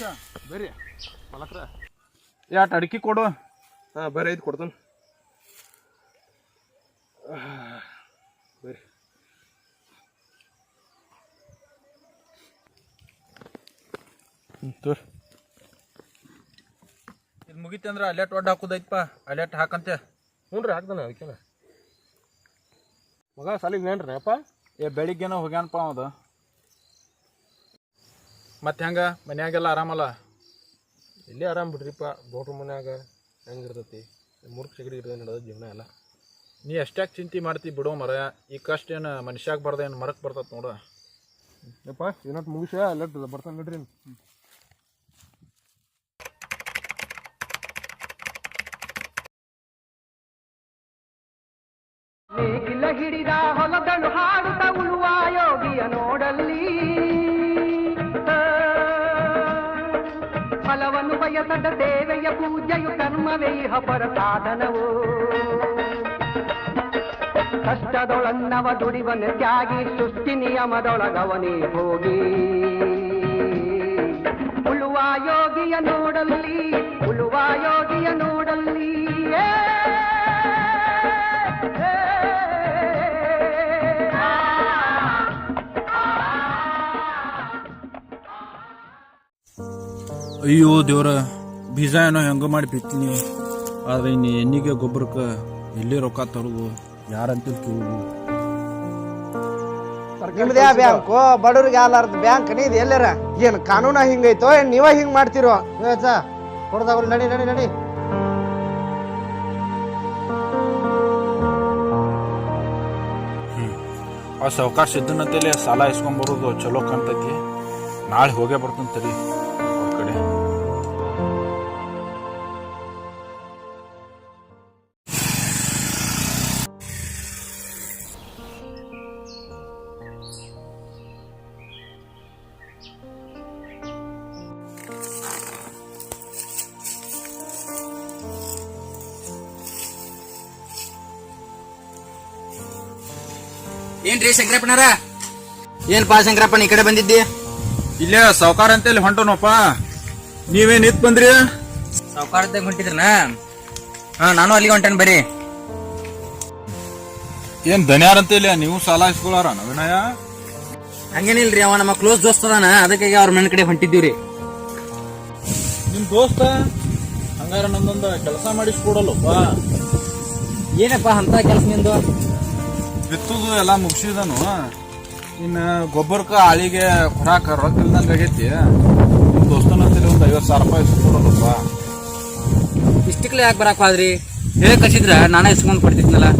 ನಮಸ್ಕಾರ ಬರ್ರಿ ಮಲಕ್ರ ಯಾಟ್ ಅಡಿಕೆ ಕೊಡು. ಹಾಂ ಬರ್ರಿ ಐದು ಕೊಡ್ತಾನೆ ಬರ್ರಿ. ತೋರಿ ಇದು ಮುಗಿತಿ ಅಂದ್ರೆ ಅಲ್ಲೆಟ್ ಒಡ್ಡು ಹಾಕೋದೈತಪ್ಪ, ಅಲ್ಲೆಟ್ ಹಾಕಂತೆ. ಹ್ಞೂ ರೀ ಹಾಕ್ತಾನೆ ಅದಕ್ಕೆಲ್ಲ. ಮಗ ಸಾಲಿಗೆ ನೇನ್ರಿ ಅಪ್ಪ? ಬೆಳಿಗ್ಗೆನ ಹೋಗ್ಯಾನಪ್ಪ ಅದು. ಮತ್ತೆ ಹೆಂಗ ಮನ್ಯಾಗೆಲ್ಲ ಆರಾಮಲ್ಲ? ಇಲ್ಲೇ ಆರಾಮ್ ಬಿಡ್ರಿಪ್ಪ, ಬೋಟ್ರ ಮನ್ಯಾಗ ಹೆಂಗಿರ್ತೈತಿ ಮುರ್ಕ್ ಸಿಗಡಿ ಇರ್ತದೆ ನಡೆದ ಜೀವನ ಎಲ್ಲ. ನೀ ಎಷ್ಟ್ಯಾಕೆ ಚಿಂತೆ ಮಾಡ್ತಿ ಬಿಡೋ ಮರ. ಈ ಕಷ್ಟ ಏನು ಮನುಷ್ಯಾಗ ಬರ್ದ ಏನು ಮರಕ್ಕೆ ಬರ್ತತ್ ನೋಡು. ಯಪ್ಪ ಏನಟ್ಟು ಮುಗಿಸ ಅಲ್ಲಟ್ ಬರ್ತಾನೆ ನೋಡ್ರಿ. ನೇಗಿಲ ಹಿಡಿದ ಹೊಲದಳು ಹಾಡುತ್ತ ಉಳುವ ಯೋಗಿಯ ನೋಡಲ್ಲಿ, ಫಲವನ್ನು ಬಯಸದ ದೇವೆಯ ಪೂಜೆಯು ಕರ್ಮವೇ ಹಪರ ಸಾಧನವು. ಕಷ್ಟದೊಳನ್ನವ ದುಡಿವನ ತ್ಯಾಗಿ ಸೃಷ್ಟಿ ನಿಯಮದೊಳಗವನೇ ಹೋಗಿ, ಉಳುವ ಯೋಗಿಯ ನೋಡಲ್ಲಿ, ಉಳುವ ಯೋಗಿಯ ನೋಡಲ್ಲಿ. ಅಯ್ಯೋ ದೇವ್ರ, ಬೀಜ ಏನೋ ಹೆಂಗ ಮಾಡಿ ಬಿತ್ತೀನಿ. ಆದ್ರೆ ಇನ್ನು ಎಣ್ಣಿಗೆ ಗೊಬ್ಬರಕ್ಕೆ ಎಲ್ಲಿ ರೊಕ್ಕ ತರೋದು, ಯಾರಂತ ಕೇಳುದು. ನಿಮ್ದೇ ಬ್ಯಾಂಕು, ಬಡವ್ರಿಗೆ ಯಾಲಾರ್ದ ಬ್ಯಾಂಕ್ ಇದು ಎಲ್ಲಾರ? ಏನ್ ಕಾನೂನ ಹಿಂಗೈತೋ ಏನ್ ನೀವ ಹಿಂಗ್ ಮಾಡ್ತಿರೋ? ಕೊಡ್ದಾಗಲ್ ನಡಿ ನಡಿ ನಡಿ. ಆ ಸಾವ್ಕಾರ ಸಿದ್ದನಂತೇಳಿ ಸಾಲ ಇಸ್ಕೊಂಬರೋದು ಚಲೋ ಕಾಣ್ತೈತಿ. ನಾಳೆ ಹೋಗೇ ಬರ್ತಂತ ತಡಿ ಅವ್ರ ಕಡೆ. ಏನ್ರಿ ಶಂಕರಪ್ಪನಾರ? ಏನ್ಪಾ ಶಂಕರಪ್ಪನ ಈ ಕಡೆ ಬಂದಿದ್ದಿ? ಇಲ್ಲೇ ಸಾವ್ಕಾರ ಅಂತೇಳಿ ಹೊಂಟೋನಪ್ಪ. ನೀವೇನ್ ನಿಂತ್ ಬಂದ್ರಿ? ಸಾವುಕಾರದಾಗ ಹೊಂಟಿದ್ರನ? ಹಾ, ನಾನು ಅಲ್ಲಿಗೆ ಹೊಂಟೇನ್ ಬರ್ರಿ. ಏನ್ ದನ್ಯಾರ ಅಂತೇಳಿ ನೀವು ಸಾಲ ಇಸ್ಕೊಳಾರ ನವೀನಯ್ಯ? ಹಂಗೇನಿಲ್ರಿ, ಅವ ನಮ್ಮ ಕ್ಲೋಸ್ ದೋಸ್ತ ಅದಾನ, ಅದಕ್ಕಾಗಿ ಅವ್ರ ಮನೆ ಕಡೆ ಹೊಂಟಿದ್ದೀವ್ರಿ. ನಿಮ್ ದೋಸ್ತ ಹಂಗಾರ ನಂದೊಂದ ಕೆಲಸ ಮಾಡಿಸ್ಕೊಡಲ್ಲಪ್ಪ. ಏನಪ್ಪಾ ಅಂತ ಕೆಲಸ ನಿಂದು? ಬಿತ್ತುದು ಎಲ್ಲಾ ಮುಗಿಸಿದನು. ಇನ್ನ ಗೊಬ್ಬರಕ್ಕ ಆಳಿಗೆ ಕೊಡಾಕ ರೊಕ್ಕ ಇಲ್ದಂಗ ಆಗೈತಿ. ನಿಮ್ ದೋಸ್ತನ ಅಂತೇಳಿ ಒಂದ್ 50,000 ರೂಪಾಯಿ ಇಸ್ಕೊಡಲ್ಲಪ್ಪ. ಇಷ್ಟಕ್ಲೆ ಯಾಕೆ ಬರಾಕ್ ಹೋದ್ರಿ? ಹೇಳಿ ಕಳ್ಸಿದ್ರ ನಾನೇ ಇಸ್ಕೊಂಡ್ ಕೊಡ್ತಿದ್ನಲ್ಲ.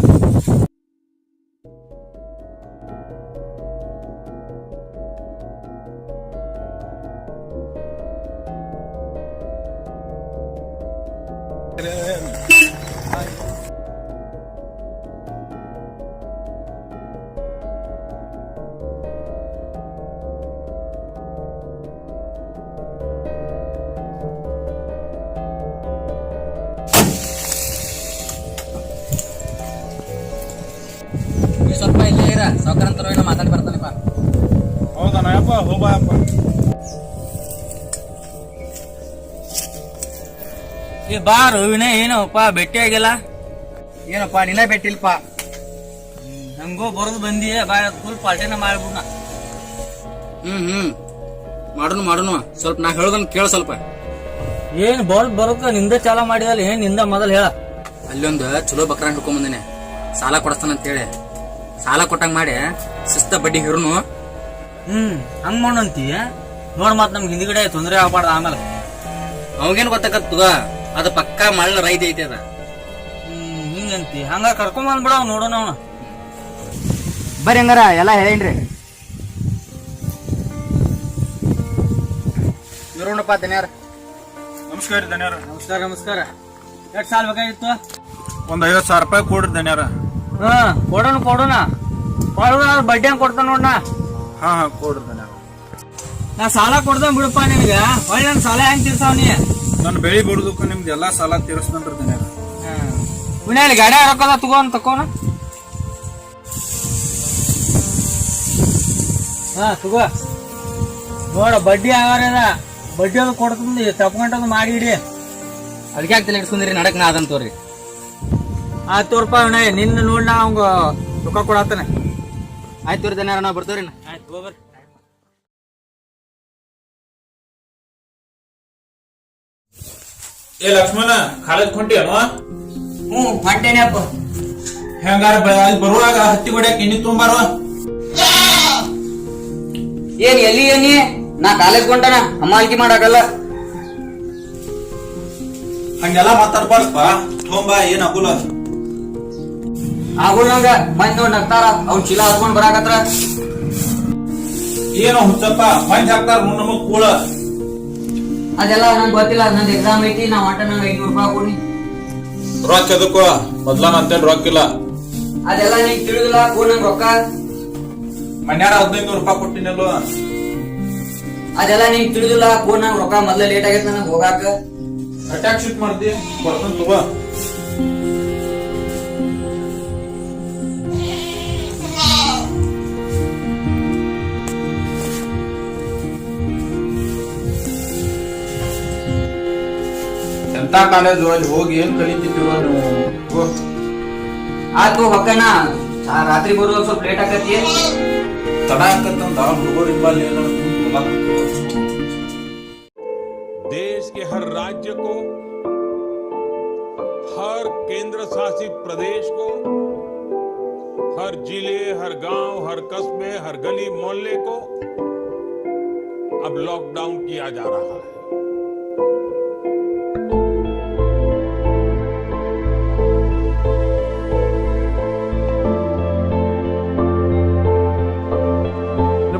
ಸ್ವಲ್ಪ ಇಲ್ಲೇ ಇರ, ಸಾವುಕಾರ ಅಂತ ಏನೋ ಮಾತಾಡಿ ಬರ್ತಾನಪ್ಪ. ಹೌದನಪ್ಪ, ಹೋಗಪ್ಪ. ಈ ಬಾರು ವಿನಯ್, ಏನಪ್ಪ ಭೇಟಿ ಆಗಿಲ್ಲ? ಏನಪ್ಪ ನಿನ್ನ ಭೇಟಿಲ್ಪ? ನಂಗೂ ಬರೋದು ಬಂದಿ, ಬಾ ಫುಲ್ ಪಾಲ್ಟಿನ ಮಾಡ್ಬಿಡ್ನ. ಮಾಡೋನು ಸ್ವಲ್ಪ ನಾ ಹೇಳೋದನ್ನ ಕೇಳ ಸ್ವಲ್ಪ. ಏನ್ ಬರೋದ ನಿಂದ ಚಾಲ ಮಾಡಿದಲ್ಲ, ಏನ್ ನಿಂದ ಮೊದಲ್ ಹೇಳ. ಅಲ್ಲೊಂದು ಚಲೋ ಬಕ್ರ ಹಿಡ್ಕೊಂಡ್ ಬಂದಿನಿ, ಸಾಲ ಕೊಡಸ್ತಾನಂತ ಹೇಳಿ. ಸಾಲ ಕೊಟ್ಟಂಗ ಮಾಡಿ ಶಿಸ್ತ ಬಡ್ಡಿ ಹಿರುನು. ಹಂಗ ಮಾಡಂತಿ ನೋಡ್, ಮತ್ ನಮ್ಗೆ ಹಿಂದ್ಗಡೆ ತೊಂದ್ರೆ ಆಗ್ಬಾರ್ದ ಆಮೇಲೆ. ಅವಾಗೇನ್ ಗೊತ್ತಾಗತ್ತದ, ಅದ ಪಕ್ಕ ಮಳ್ಳ ರೈತ ಐತಿ ಅದ. ಹಿಂಗಂತಿ ಹಂಗ ಕರ್ಕೊಂಡ್ ಬಂದ್ಬಿಡ ನೋಡೋಣ. ಅವನು ಬರ್ರಿ ಹಂಗಾರ ಎಲ್ಲಾ ಹೇಳೇನ್ರಿ. ಇರೋಣಪ್ಪ ಧನ್ಯಾರ. ನಮಸ್ಕಾರ ಧನ್ಯಾರ. ನಮಸ್ಕಾರ. ಎಷ್ಟು ಸಾಲ ಬೇಕಾಗಿತ್ತು? ಒಂದ್ 50,000 ರೂಪಾಯಿ ಕೊಡ್ರಿ ಧನ್ಯಾರ. ಕೊಡೋಣ ಬಡ್ಡಿ ಹಂಗ ಕೊಡ್ತಾನ ನೋಡ್ನ. ಹಾ ಕೊಡ್ರಿ ಧನ್ಯಾರ. ನಾ ಸಾಲ ಕೊಡ್ದ ಬಿಡಪ್ಪ ನಿನಗ. ಹೊಳ್ಳಿ ನನ್ ಸಾಲ ಹೆಂಗ್ ತೀರ್ಸಾವ್ ನೀ? ನನ್ ಬೆಳಿ ಬಡ್ದಕ್ಕ ನಿಮ್ದು ಎಲ್ಲಾ ಸಾಲ ತೀರಿಸ್ತಾನ್ರಿ ಧನ್ಯಾರ. ಪುಣ್ಯ ಗಾಡಿ ರೊಕ್ಕದ ತಗೋಣ. ತಗೋ ನೋಡ, ಬಡ್ಡಿ ಆಗಾರದ ಬಡ್ಡಿ ಅದು ಕೊಡ್ತಂದು ತಪ್ಕೊಂಡದು ಮಾಡಿ ಇಡಿ. ಅದಕ್ಕೆ ಆಗ್ತಿಲ್ಲ ಇಡ್ಸ್ಕೊಂಡ್ರಿ ನಡಕ್ ನಾ ಅದಂತ ತೋರಿ. ಆಯ್ತು ತೋರ್ಪ ವಿನಯ್, ನಿನ್ನ ನೋಡಿ ನಾ ಅವಂಗ ರೊಕ್ಕ ಕೊಡತ್ತಾನೆ. ಆಯ್ತು ತೋರಿ ಧನ್ಯವಾದ, ನಾವು ಬರ್ತೇವ್ರಿ. ಆಯ್ತು ಹೋಗ್ಬರ್ರಿ. ಏ ಲಕ್ಷ್ಮಣ, ಕಾಲೇಜ್ ಕೊಂಟೇನು? ಹೊಂಟೇನೆ ಅಪ್ಪ. ಹೆಂಗಾರ ಅಲ್ಲಿ ಬರುವಾಗ ಹತ್ತಿ ಹೊಡ್ಯಾಕ ಎಣ್ಣಿ ತೊಗೊಂಬಾರ. ಏನ್ ಎಲ್ಲಿ ಏನಿ? ನಾ ಕಾಲೇಜ್ ಕೊಂಟಾನ ಅಮಾಲ್ಕಿ ಮಾಡಾಕಲ್ಲ. ಹಂಗೆಲ್ಲ ಮಾತಾಡ್ಬಾರ್ದಪ್ಪ. ತೊಗೊಂಬಾ, ಏನ್ ಆಗುಲ್ಲ. ಆಗುಲ್ ನಂಗ ಮಂದಿ ನೋಡಿ ನಗ್ತಾರ. ಅವ್ನ್ ಚೀಲ ಹರ್ಕೊಂಡ್ ಬರಾಕತ್ರ. ಏನೋ ಹುಚ್ಚಪ್ಪ, ಮಂದಿ ಹಾಕ್ತಾರ ನಮಗ್ ಕೂಳ. ಅದೆಲ್ಲ ನಂಗೆ ಗೊತ್ತಿಲ್ಲ. ನಂದು ಎಕ್ಸಾಮ್ ಐತಿ. ನಾ ಹೊಂಟ ನಂಗೆ 500 ರೂಪಾಯಿ ಕೊಡಿ. ರೊಕ್ಕ ಎದಕ್ಕೋ? ಮೊದ್ಲಾನ ಅಂತೇಳಿ ರೊಕ್ಕ ಇಲ್ಲ. ಅದೆಲ್ಲ ನಿಂಗೆ ತಿಳಿದಿಲ್ಲ. ಕೊಡ್ ನಂಗೆ ರೊಕ್ಕ. ಮನ್ಯಾರ 1500 ರೂಪಾಯಿ ಕೊಟ್ಟಿನಲ್ವ? ಅದೆಲ್ಲ ನಿಂಗೆ ತಿಳಿದಿಲ್ಲ. ಕೊಡ್ ನಂಗೆ ರೊಕ್ಕ. ಮೊದ್ಲ ಲೇಟ್ ಆಗೈತೆ ನನಗೆ ಹೋಗಾಕ. ಅಟ್ಯಾಕ್ ಶೀಟ್ ಮಾಡ್ತಿ, ಕೊಡ್ತಾನ ತಗೋ. ಎಂತ ಕಾಲೇಜು, ಅಲ್ಲಿ ಹೋಗಿ ಏನ್ ಕಲಿತಿದ್ದೀರೋ ನೀವು? ಆಯ್ತು ಹೊಕ್ಕಣ್ಣ. ರಾತ್ರಿ ಬರುವಾಗ ಸ್ವಲ್ಪ ಲೇಟ್ ಆಗತ್ತಿ. ತಡ ಆಕತ್ತಂದ ಹುಡುಗರಿಬ್ಬಲ್ಲಿ ಏನೋ देश के हर राज्य को, हर केंद्र शासित प्रदेश को, हर जिले, हर गांव, हर कस्बे, हर गली मोहल्ले को अब लॉकडाउन किया जा रहा है.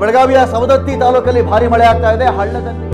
ಬೆಳಗಾವಿಯ ಸವದತ್ತಿ ತಾಲೂಕಲ್ಲಿ ಭಾರಿ ಮಳೆ ಆಗ್ತಾ ಇದೆ. ಹಳ್ಳದಲ್ಲಿ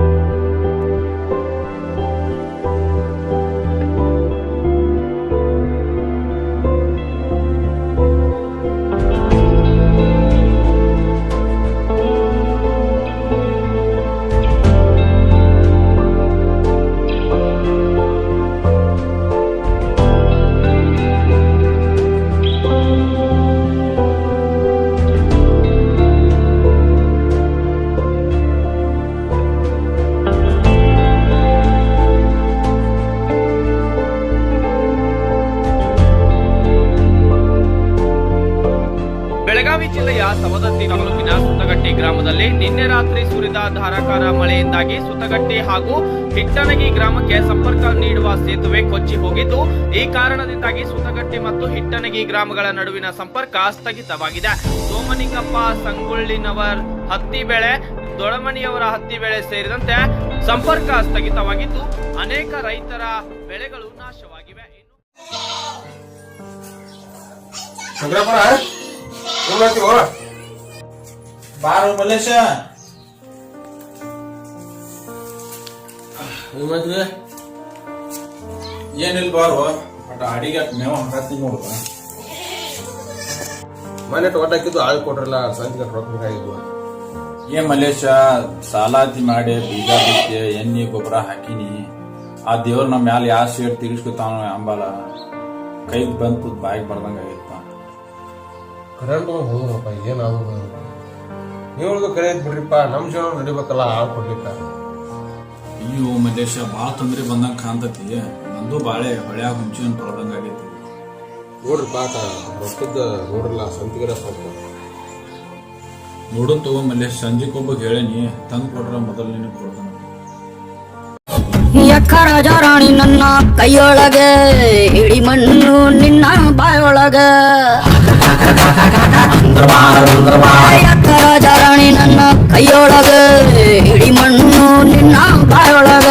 ಬೆಳಗಾವಿ ಜಿಲ್ಲೆಯ ಸವದತ್ತಿ ತಾಲೂಕಿನ ಸುತ್ತಗಟ್ಟಿ ಗ್ರಾಮದಲ್ಲಿ ನಿನ್ನೆ ರಾತ್ರಿ ಸುರಿದ ಧಾರಾಕಾರ ಮಳೆಯಿಂದಾಗಿ ಸುತ್ತಗಟ್ಟಿ ಹಾಗೂ ಹಿಟ್ಟನಗಿ ಗ್ರಾಮಕ್ಕೆ ಸಂಪರ್ಕ ನೀಡುವ ಸೇತುವೆ ಕೊಚ್ಚಿ ಹೋಗಿದ್ದು, ಈ ಕಾರಣದಿಂದಾಗಿ ಸುತ್ತಗಟ್ಟಿ ಮತ್ತು ಹಿಟ್ಟನಗಿ ಗ್ರಾಮಗಳ ನಡುವಿನ ಸಂಪರ್ಕ ಸ್ಥಗಿತವಾಗಿದೆ. ಸೋಮನಿಂಗಪ್ಪ ಸಂಗೊಳ್ಳಿನವರ್ ಹತ್ತಿ ಬೆಳೆ, ದೊಳಮನಿಯವರ ಹತ್ತಿ ಬೆಳೆ ಸೇರಿದಂತೆ ಸಂಪರ್ಕ ಸ್ಥಗಿತವಾಗಿದ್ದು, ಅನೇಕ ರೈತರ ಬೆಳೆಗಳು ನಾಶವಾಗಿವೆ. ಬಾರು ಮಲ್ಲೇಶ, ಏನಿಲ್ಲ ಬಾರು. ಬಟ್ ಅಡಿಗೆ ಮೇವ ಹಾಕತ್ತೀನಿ ನೋಡುವ. ಮನೆ ಟೊಟ್ ಹಾಕಿದ್ದು ಆಳ್ ಕೊಟ್ರಲ್ಲ, ಸಂತಿ ರೊಕ್ಕ ಬೇಕಾಗಿದ್ವು. ಏನ್ ಮಲ್ಲೇಶ, ಸಾಲಾತಿ ಮಾಡಿ ಬೀಜ ಬಿತ್ತೆ, ಎಣ್ಣೆ ಗೊಬ್ಬರ ಹಾಕಿನಿ. ಆ ದೇವ್ರ ನಮ್ಮ ಮ್ಯಾಲ ಯಾವ ಸೇಡ್ ತಿರ್ಗಿಸ್ಕೊತಾವ ಅಂಬಾಲ. ಕೈಗೆ ಬಂತು ಬಾಯಿಗೆ ಬರ್ದಂಗ ಆಗೈತ. ಕರೆಂಟ್ ಹೋದ್ರಪ್ಪ, ಏನಾಗೋದು ನೀವ್ರಿಗೂ ಕರೆ ಬಿಡ್ರಿಪ್ಪ. ನಮ್ ಜೀವನ ನಡಿಬೇಕಲ್ಲ, ಆಳ್ ಕೊಡ್ಲಿಕ್ಕ. ಅಯ್ಯೋ ಮಲ್ಲೇಶ, ಬಾಳ ತೊಂದ್ರೆ ಬಂದಂಗ ಕಾಣ್ತತಿ. ನಂದು ಬಾಳೆ ಹೊಳ್ಯಾಗ ಹುಂಚಿನ ತೊಳ್ದಂಗ ಆಗೈತಿ. ನೋಡ್ರಿಪ್ಪ, ರೊಕ್ಕದ ನೋಡ್ರಲ್ಲ, ಸಂತಿಗರ ಸ್ವಲ್ಪ ನೋಡೋನ್ ತಗೋ ಮಲ್ಲೇಶ. ಸಂಜೆಗೊಬ್ಬ ಹೇಳೇನಿ, ತಂದು ಕೊಟ್ರ ಮೊದಲು ನಿನಗೆ ಕೊಡ್ತಾನ. ಯಕ್ಕ ರಾಜ ರಾಣಿ ನನ್ನ ಕೈಯೊಳಗೆ, ಇಡಿ ಮಣ್ಣು ನಿನ್ನ ಬಾಯೊಳಗ. ಯಕ್ಕ ರಾಜ ರಾಣಿ ನನ್ನ ಕೈಯೊಳಗ, ಇಡಿ ಮಣ್ಣು ನಿನ್ನ ಬಾಯೊಳಗ.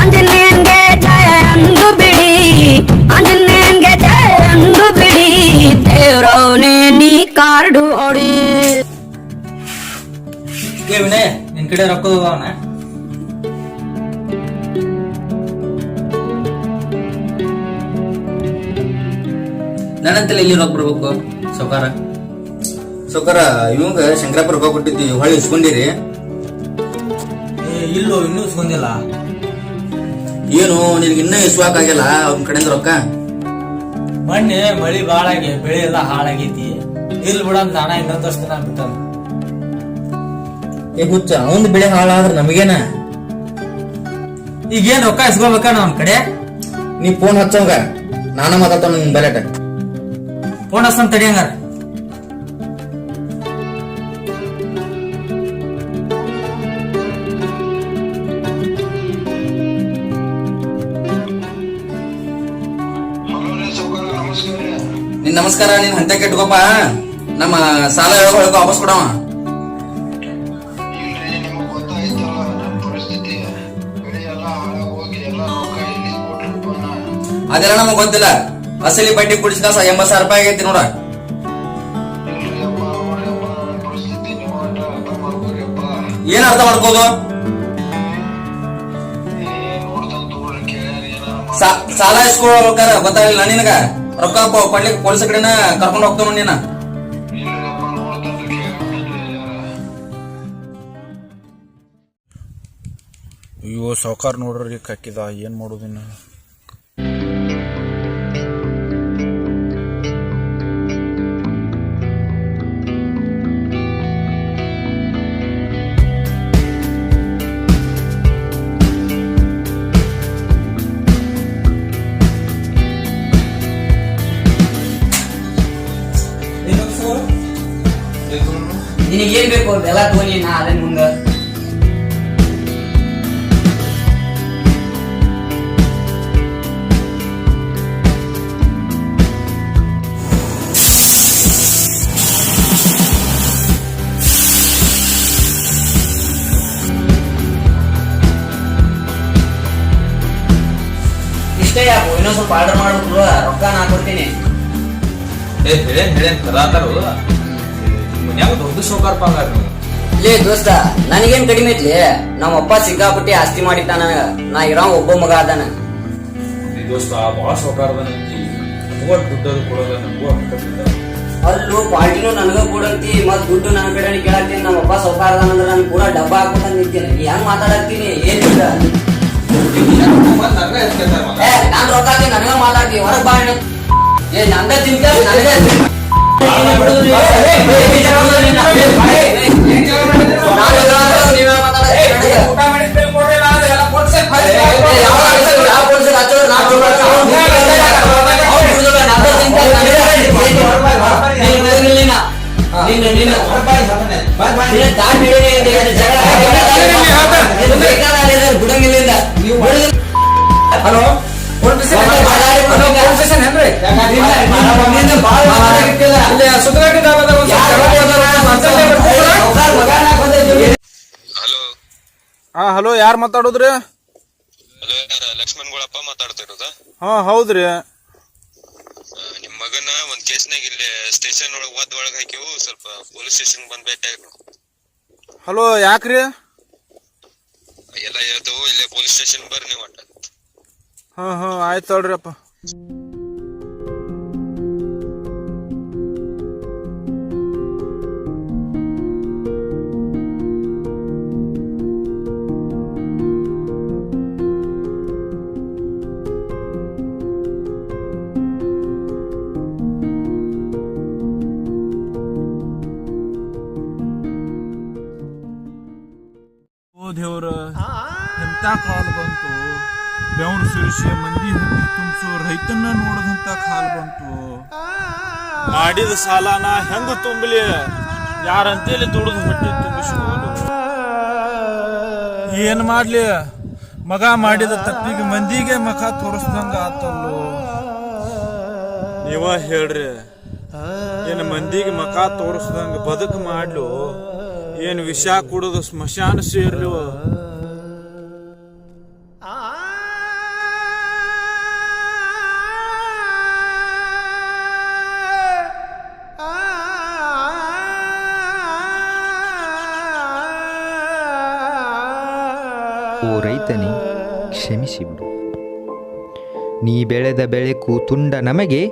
ಆಂಜನೇಯನ್ಗೆ ಜಯ ಅಂದು ಬಿಡಿ, ಆಂಜನೇಯನ್ಗೆ ಜಯ ಅಂದು ಬಿಡಿ, ದೇವ್ರವನೇ ನೀ ಕಾರ್ಡು ಹೊಡಿ. ವಿನಯ್, ನಿನ್ ಕಡೆ ರೊಕ್ಕ ಹೋಗವನ? ನನ್ನಂತಲ್ಲ ಇಲ್ಲಿ ರೊಕ್ಕ ಬರ್ಬೇಕು ಸೌಕಾರ. ಸೌಕಾರ, ಇವಂಗ ಶಂಕರಪ್ಪ ರೊಕ್ಕ ಕೊಟ್ಟಿದ್ವಿ, ಹೊಳ್ಳಿ ಇಸ್ಕೊಂಡಿರಿ? ಇಲ್ಲೋ, ಇನ್ನೂ ಇಸ್ಕೊಂಡಿಲ್ಲ. ಏನು ನಿನ್ಗೆ ಇನ್ನೂ ಇಸ್ವಾಕಾಗಿಲ್ಲ ಅವ್ನ ಕಡೆಯಿಂದ ರೊಕ್ಕ? ಮೊನ್ನೆ ಮಳಿ ಬಾಳಾಗಿ ಬೆಳೆ ಎಲ್ಲ ಹಾಳಾಗೈತಿ. ಇಲ್ಲಿ ಬಿಡಂತ ನಾನ ಇನ್ನೊಂದಷ್ಟು ದಿನ ಬಿಟ್ಟ. ಏ ಹುಚ್ಚ, ಅವಂದ್ ಬೆಳೆ ಹಾಳಾದ್ರ ನಮಗೇನ? ಈಗೇನ್ ರೊಕ್ಕ ಇಸ್ಕೋಬೇಕ ನಮ್ ಕಡೆ? ನೀ ಫೋನ್ ಹಚ್ಚೋಂಗ, ನಾನ ಮಾತಾಡ್ತಾನ ನಿನ್ ಬೆಲೆಟ. ಫೋನ್ ಹಚ್ಚಂತ ತಡಿ ಹಂಗಾರ. ನಿನ್ ನಮಸ್ಕಾರ. ನಿನ್ ಹಂತ ಕೆಟ್ಕೋಪ, ನಮ್ಮ ಸಾಲ ವಾಪಸ್ ಕೊಡವ. ಅದೆಲ್ಲ ನಮಗ್ ಗೊತ್ತಿಲ್ಲ. ಅಸಲಿ ಬಡ್ಡಿ ಕುಡಿಸಿದ 80,000 ರೂಪಾಯಿ ಆಗೈತಿ ನೋಡ. ಏನ್ ಅರ್ಥ ಮಾಡ್ಕೋದು? ಸಾಲ ಇಸ್ಕೊಳ್ಬೇಕಾರ ಗೊತ್ತಾಗಲಿಲ್ಲ ನಿನಗ? ರೊಕ್ಕ ಕೊಡ್ಲಿಕ್ಕೆ ಪೊಲೀಸ್ ಕಡೆನ ಕರ್ಕೊಂಡು ಹೋಗ್ತಾವ ನೀನ. ಅಯ್ಯೋ ಸಾವ್ಕಾರ ನೋಡ್ರಿ ಕಕ್ಕಿದ, ಏನ್ ಮಾಡೋದಿನ್ನ? ನಿನಗೇನ್ ಬೇಕು ಎಲ್ಲ ತೋನಿ, ನಾ ಅದೇನ್ ಮುಂದ. ಇಷ್ಟೇ ಯಾಕು? ಇನ್ನೊಂದ್ ಸ್ವಲ್ಪ ಆರ್ಡರ್ ಮಾಡ್ಬಿಟ್ರು, ರೊಕ್ಕ ನಾ ಕೊಡ್ತೀನಿ. ದೊಡ್ಡ ಸೌಕಾರ ಪಾಂಗಾರ ಲೇ ದೋಸ್ತ, ನನಗೇನ್ ಕಡಿಮೆ ಐತ್ಲಿ? ನಮ್ಮ ಅಪ್ಪ ಸಿಕ್ಕಾಪಟ್ಟಿ ಆಸ್ತಿ ಮಾಡಿಟ್ಟ ನನಗ. ನಾ ಇರೋ ಒಬ್ಬ ಮಗ ಅದಾನ. ದೋಸ್ತ ಬಹಳ ಸೌಕಾರದ ದುಡ್ಡದು ಕೊಡೋದ ಅಲ್ಲೂ ಪಾರ್ಟಿನೂ ನನಗ ಕೊಡಂತಿ, ಮತ್ ದುಡ್ಡು ನನ್ನ ಕಡೆ ಕೇಳತ್ತೀನಿ. ನಮ್ಮ ಅಪ್ಪ ಸೌಕಾರದಾನಂದ್ರ ನನ್ ಪೂರಾ ಡಬ್ಬ ಹಾಕೋತ ನಿಂತೀನಿ. ಹೆಂಗ್ ಮಾತಾಡತ್ತೀನಿ? ಏನಿಲ್ಲ, ನಾನ್ ರೊಕ್ಕ ಹಾಕಿ ನನಗ ಮಾತಾಡ್ತೀನಿ. ಹೊರಗ್ ಬಾ. ಏ ನಂದ ತಿಂತ ನನಗೆ ಹಲೋ, ಹಲೋ, ಯಾರು ಮಾತಾಡೋದ್ರಿ? ಲಕ್ಷ್ಮಣ್ ಗೋಳಪ್ಪ ಮಾತಾಡ್ತಿರೋದ? ಹಾ ಹೌದ್ರಿ. ನಿಮ್ ಮಗನ ಒಂದ್ ಕೇಸ್ನಾಗ ಇಲ್ಲಿ ಸ್ಟೇಷನ್ ಒಳಗ್ ಒಳಗ್ ಹಾಕಿವು, ಸ್ವಲ್ಪ ಪೊಲೀಸ್ ಸ್ಟೇಷನ್ ಬಂದ್ ಬೇಕಾಗಿರು. ಹಲೋ, ಯಾಕ್ರಿ? ಎಲ್ಲ ಹೇಳ್ತವು, ಇಲ್ಲೇ ಪೊಲೀಸ್ ಸ್ಟೇಷನ್ ಬರ್ರಿ ನೀವು. ಒಟ್ಟ ಹಾ ಆಯ್ತು ಹೇಳ್ರಿಪ್ಪ. ದೇವ್ರ, ಎಂತ ಕಾಲ ಬಂತು. ಬೆವ್ರು ಸುರಿಸಿ ಮಂದಿ ಹತ್ತಿ ತುಂಬಿಸೋ ರೈತನ್ನ ನೋಡದಂತ ಕಾಲ ಬಂತು. ಮಾಡಿದ ಸಾಲನ ಹೆಂಗ ತುಂಬಲಿ? ಯಾರಂತೇಳಿ ದುಡಿದು ಹೊಟ್ಟೆ ತುಂಬಿಸ್ಬೋದು. ಏನ್ ಮಾಡ್ಲಿ? ಮಗ ಮಾಡಿದ ತಪ್ಪಿಗೆ ಮಂದಿಗೆ ಮುಖ ತೋರಿಸ್ದಂಗ ಆತಲ್ಲೋ. ನೀವ ಹೇಳ್ರಿ, ಏನ್ ಮಂದಿಗೆ ಮುಖ ತೋರಿಸ್ದಂಗ ಬದುಕು ಮಾಡ್ಲು? ಏನ್ ವಿಷ ಕುಡಿದು ಸ್ಮಶಾನ ಸೇರ್ಲು? ಓ ರೈತನೇ, ಕ್ಷಮಿಸಿಬಿಡು. ನೀ ಬೆಳೆದ ಬೆಳೆಕು ತುಂಡ ನಮಗೆ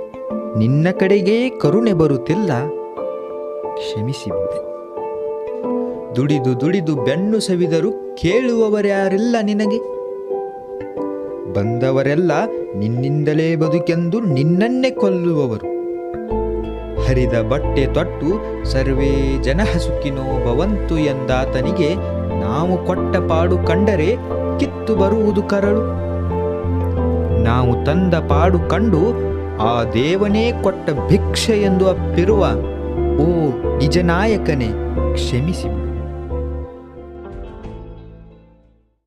ನಿನ್ನ ಕಡೆಗೆ ಕರುಣೆ ಬರುತ್ತಿಲ್ಲ, ಕ್ಷಮಿಸಿಬಿಡು. ದುಡಿದು ದುಡಿದು ಬೆನ್ನು ಸವಿದರು ಕೇಳುವವರ್ಯಾರಿಲ್ಲ ನಿನಗೆ. ಬಂದವರೆಲ್ಲ ನಿನ್ನಿಂದಲೇ ಬದುಕೆಂದು ನಿನ್ನನ್ನೇ ಕೊಲ್ಲುವವರು. ಹರಿದ ಬಟ್ಟೆ ತೊಟ್ಟು ಸರ್ವೇ ಜನಃ ಸುಖಿನೋ ಭವಂತು ಎಂದಾತನಿಗೆ ನಾವು ಕೊಟ್ಟ ಪಾಡು ಕಂಡರೆ ಕಿತ್ತು ಬರುವುದು ಕರಳು. ನಾವು ತಂದ ಪಾಡು ಕಂಡು ಆ ದೇವನೇ ಕೊಟ್ಟ ಭಿಕ್ಷೆ ಎಂದು ಅಪ್ಪಿರುವ ಓ ನಿಜನಾಯಕನೇ ಕ್ಷಮಿಸಿ.